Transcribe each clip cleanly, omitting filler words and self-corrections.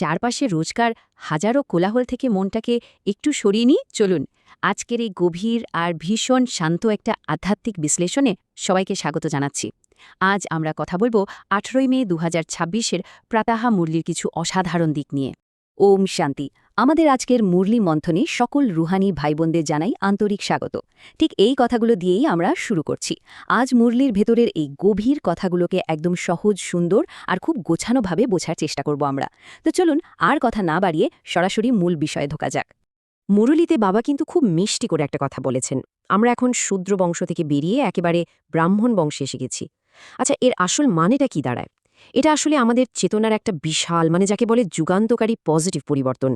চারপাশে রোজকার হাজারো কোলাহল থেকে মনটাকে একটু সরিয়ে নিই চলুন। আজকের এই গভীর আর ভীষণ শান্ত একটা আধ্যাত্মিক বিশ্লেষণে সবাইকে স্বাগত জানাচ্ছি। আজ আমরা কথা বলবো ১৮ মে ২০২৬-এর প্রাতাহা মুরলির কিছু অসাধারণ দিক নিয়ে। ওম শান্তি। আমাদের আজকের মুরলি মন্থনে সকল রুহানি ভাইবোনদের জানাই আন্তরিক স্বাগত। ঠিক এই কথাগুলো দিয়েই আমরা শুরু করছি। আজ মুরলির ভেতরের এই গভীর কথাগুলোকে একদম সহজ, সুন্দর আর খুব গোছানোভাবে বোঝার চেষ্টা করব আমরা। তো চলুন আর কথা না বাড়িয়ে সরাসরি মূল বিষয়ে ঢোকা যাক। মুরলীতে বাবা কিন্তু খুব মিষ্টি করে একটা কথা বলেছেন। আমরা এখন শূদ্র বংশ থেকে বেরিয়ে একেবারে ব্রাহ্মণ বংশে এসে গেছি। আচ্ছা, এর আসল মানেটা কি দাঁড়ায়? এটা আসলে আমাদের চেতনার একটা বিশাল, যাকে বলে যুগান্তকারী পজিটিভ পরিবর্তন।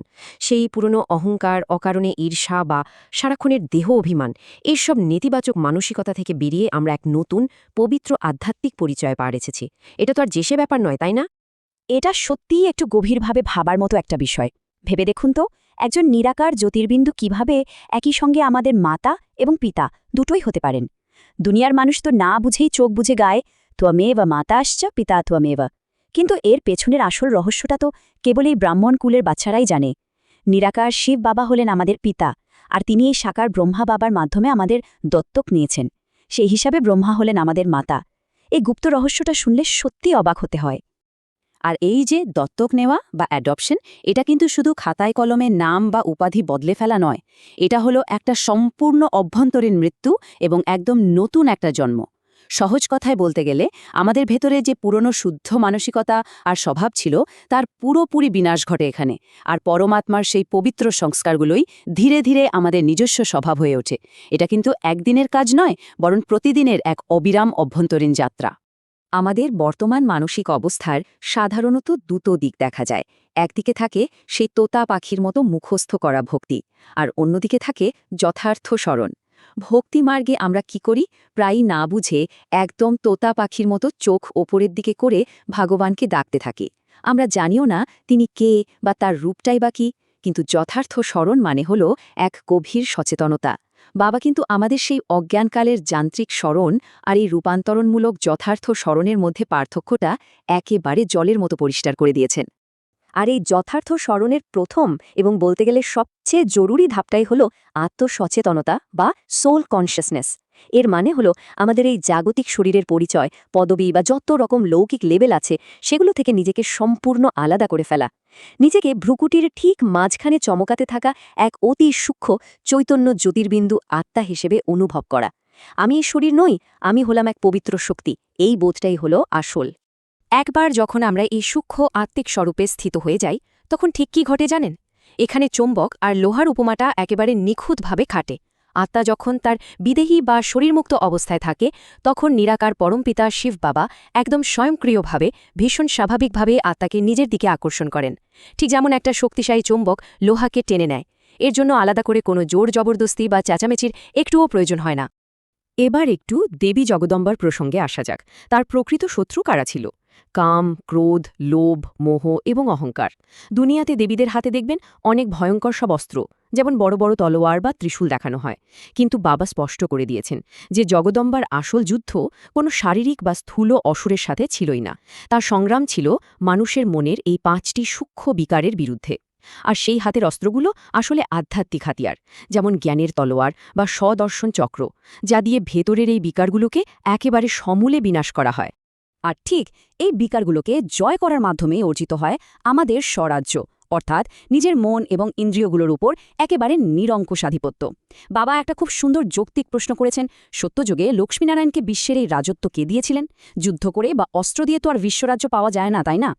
সেই পুরনো অহংকার, অকারণে ঈর্ষা বা সারাক্ষণের দেহ অভিমান, এইসব নেতিবাচক মানসিকতা থেকে বেরিয়ে আমরা এক নতুন পবিত্র আধ্যাত্মিক পরিচয় পার এসেছি। এটা তো আর যেসে ব্যাপার নয়, তাই না? এটা সত্যিই একটু গভীরভাবে ভাবার মতো একটা বিষয়। ভেবে দেখুন তো, একজন নিরাকার জ্যোতির্বিন্দু কিভাবে একই সঙ্গে আমাদের মাতা এবং পিতা দুটোই হতে পারেন। দুনিয়ার মানুষ তো না বুঝেই চোখ বুঝে গায়, ত্বমেব মাতা আসছ পিতা ত্বমেব। কিন্তু এর পেছনের আসল রহস্যটা তো কেবল এই ব্রাহ্মণ কুলের বাচ্চারাই জানে। নিরাকার শিব বাবা হলেন আমাদের পিতা, আর তিনি এই সাকার ব্রহ্মা বাবার মাধ্যমে আমাদের দত্তক নিয়েছেন। সেই হিসাবে ব্রহ্মা হলেন আমাদের মাতা। এই গুপ্ত রহস্যটা শুনলে সত্যি অবাক হতে হয়। আর এই যে দত্তক নেওয়া বা অ্যাডপশন, এটা কিন্তু শুধু খাতায় কলমে নাম বা উপাধি বদলে ফেলা নয়। এটা হলো একটা সম্পূর্ণ অভ্যন্তরীণ মৃত্যু এবং একদম নতুন একটা জন্ম। সহজ কথায় বলতে গেলে আমাদের ভেতরে যে পুরনো শুদ্ধ মানসিকতা আর স্বভাব ছিল, তার পুরোপুরি বিনাশ ঘটে এখানে। আর পরমাত্মার সেই পবিত্র সংস্কারগুলোই ধীরে ধীরে আমাদের নিজস্ব স্বভাব হয়ে ওঠে। এটা কিন্তু একদিনের কাজ নয়, বরং প্রতিদিনের এক অবিরাম অভ্যন্তরীণ যাত্রা। আমাদের বর্তমান মানসিক অবস্থার সাধারণত দুটো দিক দেখা যায়। একদিকে থাকে সেই তোতা পাখির মতো মুখস্থ করা ভক্তি, আর অন্যদিকে থাকে যথার্থ স্মরণ। ভক্তিমার্গে আমরা কি করি? প্রায়ই না বুঝে একদম তোতা পাখির মতো চোখ ওপরের দিকে করে ভগবানকে ডাকতে থাকি। আমরা জানিও না তিনি কে বা তার রূপটাই বা কি। কিন্তু যথার্থ স্মরণ মানে হল এক গভীর সচেতনতা। বাবা কিন্তু আমাদের সেই অজ্ঞানকালের যান্ত্রিক স্মরণ আর এই রূপান্তরণমূলক যথার্থ স্মরণের মধ্যে পার্থক্যটা একেবারে জলের মতো পরিষ্কার করে দিয়েছেন। আর এই যথার্থ স্মরণের প্রথম এবং বলতে গেলে সবচেয়ে জরুরি ধাপটাই হল আত্মসচেতনতা বা সোল কনসিয়াসনেস। এর মানে হল আমাদের এই জাগতিক শরীরের পরিচয়, পদবি বা যত রকম লৌকিক লেভেল আছে, সেগুলো থেকে নিজেকে সম্পূর্ণ আলাদা করে ফেলা। নিজেকে ভ্রুকুটির ঠিক মাঝখানে চমকাতে থাকা এক অতি সূক্ষ্ম চৈতন্য জ্যোতির্বিন্দু আত্মা হিসেবে অনুভব করা। আমি এই শরীর নই, আমি হলাম এক পবিত্র শক্তি। এই বোধটাই হল আসল। একবার যখন আমরা এই সূক্ষ্ম আত্মিক স্বরূপে স্থিত হয়ে যাই, তখন ঠিক কি ঘটে জানেন? এখানে চৌম্বক আর লোহার উপমাটা একেবারে নিখুঁতভাবে খাটে। আত্মা যখন তার বিদেহী বা শরীরমুক্ত অবস্থায় থাকে, তখন নিরাকার পরমপিতা শিব বাবা একদম স্বয়ংক্রিয়ভাবে, ভীষণ স্বাভাবিকভাবে আত্মাকে নিজের দিকে আকর্ষণ করেন। ঠিক যেমন একটা শক্তিশালী চৌম্বক লোহাকে টেনে নেয়। এর জন্য আলাদা করে কোনো জোর জবরদস্তি বা চেঁচামেচির একটুও প্রয়োজন হয় না। এবার একটু দেবী জগদম্বার প্রসঙ্গে আসা যাক। তার প্রকৃত শত্রু কারা ছিল? কাম, ক্রোধ, লোভ, মোহ এবং অহংকার। দুনিয়াতে দেবীদের হাতে দেখবেন অনেক ভয়ঙ্কর সব অস্ত্র, যেমন বড় বড় তলোয়ার বা ত্রিশূল দেখানো হয়। কিন্তু বাবা স্পষ্ট করে দিয়েছেন যে জগদম্বার আসল যুদ্ধ কোনো শারীরিক বা স্থূল অসুরের সাথে ছিলই না। তার সংগ্রাম ছিল মানুষের মনের এই ৫টি সূক্ষ্ম বিকারের বিরুদ্ধে। আর সেই হাতের অস্ত্রগুলো আসলে আধ্যাত্মিক হাতিয়ার, যেমন জ্ঞানের তলোয়ার বা স্বদর্শন চক্র, যা দিয়ে ভেতরের এই বিকারগুলোকে একেবারে সমূলে বিনাশ করা হয়। আর ঠিক এই বিকারগুলোকে জয় করার মাধ্যমে অর্জিত হয় আমাদের স্বরাজ্য, অর্থাৎ নিজের মন এবং ইন্দ্রিয়গুলোর উপর একেবারে নিরঙ্কুশ আধিপত্য। বাবা একটা খুব সুন্দর যৌক্তিক প্রশ্ন করেছেন। সত্যযুগে লক্ষ্মীনারায়ণকে বিশ্বের এই রাজত্ব কে দিয়েছিলেন? যুদ্ধ করে বা অস্ত্র দিয়ে তো আর বিশ্বরাজ্য পাওয়া যায় না, তাই না?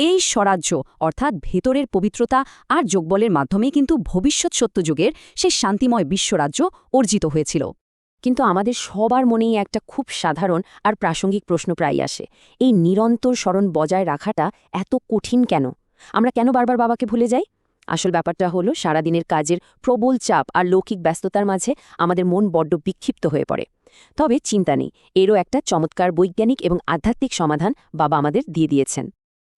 এই স্বরাজ্য অর্থাৎ ভেতরের পবিত্রতা আর যোগবলের মাধ্যমেই কিন্তু ভবিষ্যৎ সত্যযুগের সেই শান্তিময় বিশ্বরাজ্য অর্জিত হয়েছিল। কিন্তু আমাদের সবার মনেই একটা খুব সাধারণ আর প্রাসঙ্গিক প্রশ্ন প্রায়ই আসে, এই নিরন্তর স্মরণ বজায় রাখাটা এত কঠিন কেন? আমরা কেন বারবার বাবাকে ভুলে যাই? আসল ব্যাপারটা হলো সারাদিনের কাজের প্রবল চাপ আর লৌকিক ব্যস্ততার মাঝে আমাদের মন বড্ড বিক্ষিপ্ত হয়ে পড়ে। তবে চিন্তা নেই, এরও একটা চমৎকার বৈজ্ঞানিক এবং আধ্যাত্মিক সমাধান বাবা আমাদের দিয়ে দিয়েছেন।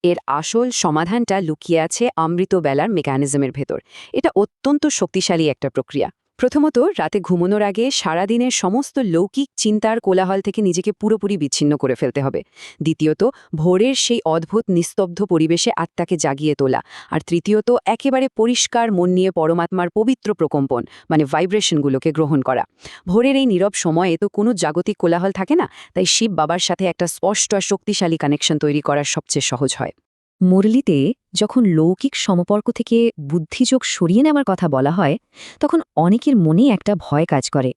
এর আসল সমাধানটা লুকিয়ে আছে অমৃতবেলার মেকানিজমের ভেতর। এটা অত্যন্ত শক্তিশালী একটা প্রক্রিয়া। প্রথমত, রাতে ঘুমানোর আগে সারাদিনের সমস্ত লৌকিক চিন্তার কোলাহল থেকে নিজেকে পুরোপুরি বিচ্ছিন্ন করে ফেলতে হবে। দ্বিতীয়ত, ভোরের সেই অদ্ভুত নিস্তব্ধ পরিবেশে আত্মাকে জাগিয়ে তোলা। আর তৃতীয়ত, একেবারে পরিষ্কার মন নিয়ে পরমাত্মার পবিত্র প্রকম্পন মানে ভাইব্রেশনগুলোকে গ্রহণ করা। ভোরের এই নীরব সময়ে তো কোনো জাগতিক কোলাহল থাকে না, তাই শিব বাবার সাথে একটা স্পষ্ট আর শক্তিশালী কানেকশন তৈরি করা সবচেয়ে সহজ হয়। মুরলিতে যখন লৌকিক সমপর্ক থেকে বুদ্ধিযোগ সরিয়ে নেওয়ার কথা বলা হয়, তখন অনেকের মনে একটা ভয় কাজ করে।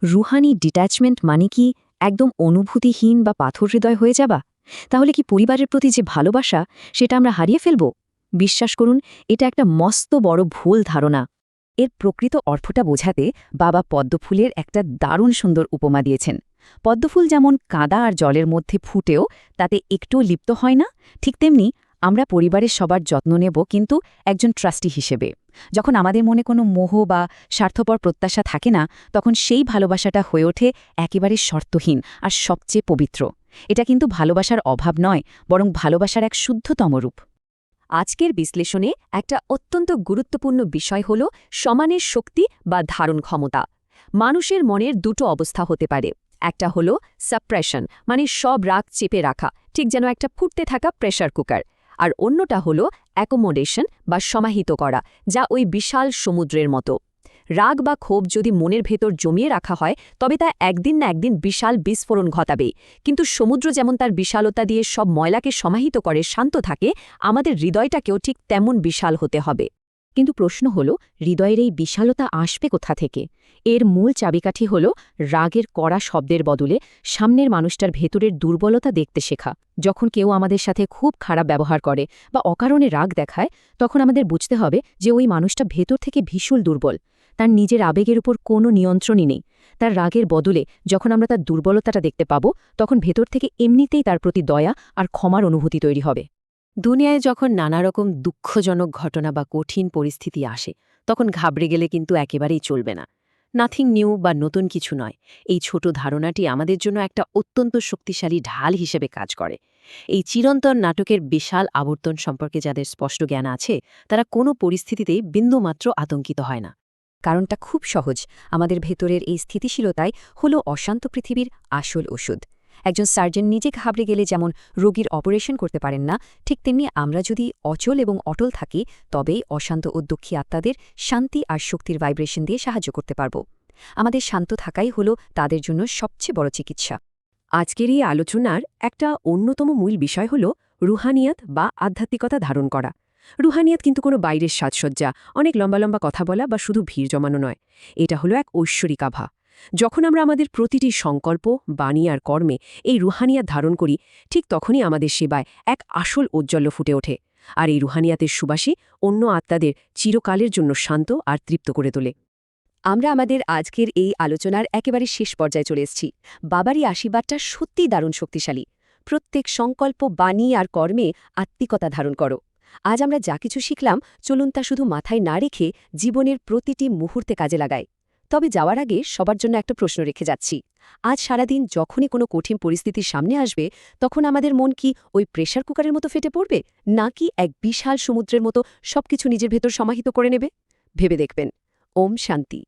রুহানি ডিট্যাচমেন্ট মানে কি একদম অনুভূতিহীন বা পাথর হৃদয় হয়ে যাবা? তাহলে কি পরিবারের প্রতি যে ভালোবাসা সেটা আমরা হারিয়ে ফেলব? বিশ্বাস করুন, এটা একটা মস্ত বড় ভুল ধারণা। এর প্রকৃত অর্থটা বোঝাতে বাবা পদ্মফুলের একটা দারুণ সুন্দর উপমা দিয়েছেন। পদ্মফুল যেমন কাদা আর জলের মধ্যে ফুটেও তাতে একটুও লিপ্ত হয় না, ঠিক তেমনি আমরা পরিবারের সবার যত্ন নেব, কিন্তু একজন ট্রাস্টি হিসেবে। যখন আমাদের মনে কোনো মোহ বা স্বার্থপর প্রত্যাশা থাকে না, তখন সেই ভালোবাসাটা হয়ে ওঠে একেবারে শর্তহীন আর সবচেয়ে পবিত্র। এটা কিন্তু ভালোবাসার অভাব নয়, বরং ভালোবাসার এক শুদ্ধতম রূপ। আজকের বিশ্লেষণে একটা অত্যন্ত গুরুত্বপূর্ণ বিষয় হল সমানের শক্তি বা ধারণ ক্ষমতা। মানুষের মনের দুটো অবস্থা হতে পারে। একটা হলো সাপ্রেশন, মানে সব রাগ চেপে রাখা, ঠিক যেন একটা ফুটতে থাকা প্রেসার কুকার। আর অন্যটা হলো অ্যাকোমোডেশন বা সমাহিত করা, যা ওই বিশাল সমুদ্রের মতো। রাগ বা ক্ষোভ যদি মনের ভেতর জমিয়ে রাখা হয়, তবে তা একদিন না একদিন বিশাল বিস্ফোরণ ঘটাবে। কিন্তু সমুদ্র যেমন তার বিশালতা দিয়ে সব ময়লাকে সমাহিত করে শান্ত থাকে, আমাদের হৃদয়টাকেও ঠিক তেমন বিশাল হতে হবে। কিন্তু প্রশ্ন হল, হৃদয়ের এই বিশালতা আসবে কোথা থেকে? এর মূল চাবিকাঠি হল রাগের কড়া শব্দের বদলে সামনের মানুষটার ভেতরের দুর্বলতা দেখতে শেখা। যখন কেউ আমাদের সাথে খুব খারাপ ব্যবহার করে বা অকারণে রাগ দেখায়, তখন আমাদের বুঝতে হবে যে ওই মানুষটা ভেতর থেকে ভীষণ দুর্বল। তার নিজের আবেগের উপর কোনো নিয়ন্ত্রণই নেই। তার রাগের বদলে যখন আমরা তার দুর্বলতাটা দেখতে পাব, তখন ভেতর থেকে এমনিতেই তার প্রতি দয়া আর ক্ষমার অনুভূতি তৈরি হবে। দুনিয়ায় যখন নানা রকম দুঃখজনক ঘটনা বা কঠিন পরিস্থিতি আসে, তখন ঘাবড়ে গেলে কিন্তু একেবারেই চলবে না। নাথিং নিউ বা নতুন কিছু নয়, এই ছোট ধারণাটি আমাদের জন্য একটা অত্যন্ত শক্তিশালী ঢাল হিসেবে কাজ করে। এই চিরন্তন নাটকের বিশাল আবর্তন সম্পর্কে যাদের স্পষ্ট জ্ঞান আছে, তারা কোনো পরিস্থিতিতেই বিন্দুমাত্র আতঙ্কিত হয় না। কারণটা খুব সহজ, আমাদের ভেতরের এই স্থিতিশীলতাই হলো অশান্ত পৃথিবীর আসল ওষুধ। একজন সার্জন নিজে ঘাবড়ে গেলে যেমন রোগীর অপারেশন করতে পারেন না, ঠিক তেমনি আমরা যদি অচল এবং অটল থাকি, তবেই অশান্ত ও দুঃখী আত্মাদের শান্তি আর শক্তির ভাইব্রেশন দিয়ে সাহায্য করতে পারব। আমাদের শান্ত থাকাই হলো তাদের জন্য সবচেয়ে বড় চিকিৎসা। আজকের এই আলোচনার একটা অন্যতম মূল বিষয় হল রুহানিয়াত বা আধ্যাত্মিকতা ধারণ করা। রুহানিয়াত কিন্তু কোনো বাইরের সাজসজ্জা, অনেক লম্বা লম্বা কথা বলা বা শুধু ভিড় জমানো নয়। এটা হলো এক ঐশ্বরিক আভা। যখন আমরা আমাদের প্রতিটি সংকল্প, বাণী আর কর্মে এই রুহানিয়াত ধারণ করি, ঠিক তখনই আমাদের সেবায় এক আসল ঔজ্জ্বল্য ফুটে ওঠে। আর এই রুহানিয়াতের সুবাসী অন্য আত্মাদের চিরকালের জন্য শান্ত আর তৃপ্ত করে তোলে। আমরা আমাদের আজকের এই আলোচনার একেবারে শেষ পর্যায়ে চলে এসেছি। বাবারই আশীর্বাদটা সত্যিই দারুণ শক্তিশালী। প্রত্যেক সংকল্প, বাণী আর কর্মে আত্মিকতা ধারণ করো। আজ আমরা যা কিছু শিখলাম, চলুন তা শুধু মাথায় না রেখে জীবনের প্রতিটি মুহূর্তে কাজে লাগাই। তবে যাওয়ার আগে সবার জন্য একটা প্রশ্ন রেখে যাচ্ছি। আজ সারাদিন যখনই কোনো কঠিন পরিস্থিতির সামনে আসবে, তখন আমাদের মন কি ওই প্রেসার কুকারের মতো ফেটে পড়বে, নাকি এক বিশাল সমুদ্রের মতো সবকিছু নিজের ভেতর সমাহিত করে নেবে? ভেবে দেখবেন। ওম শান্তি।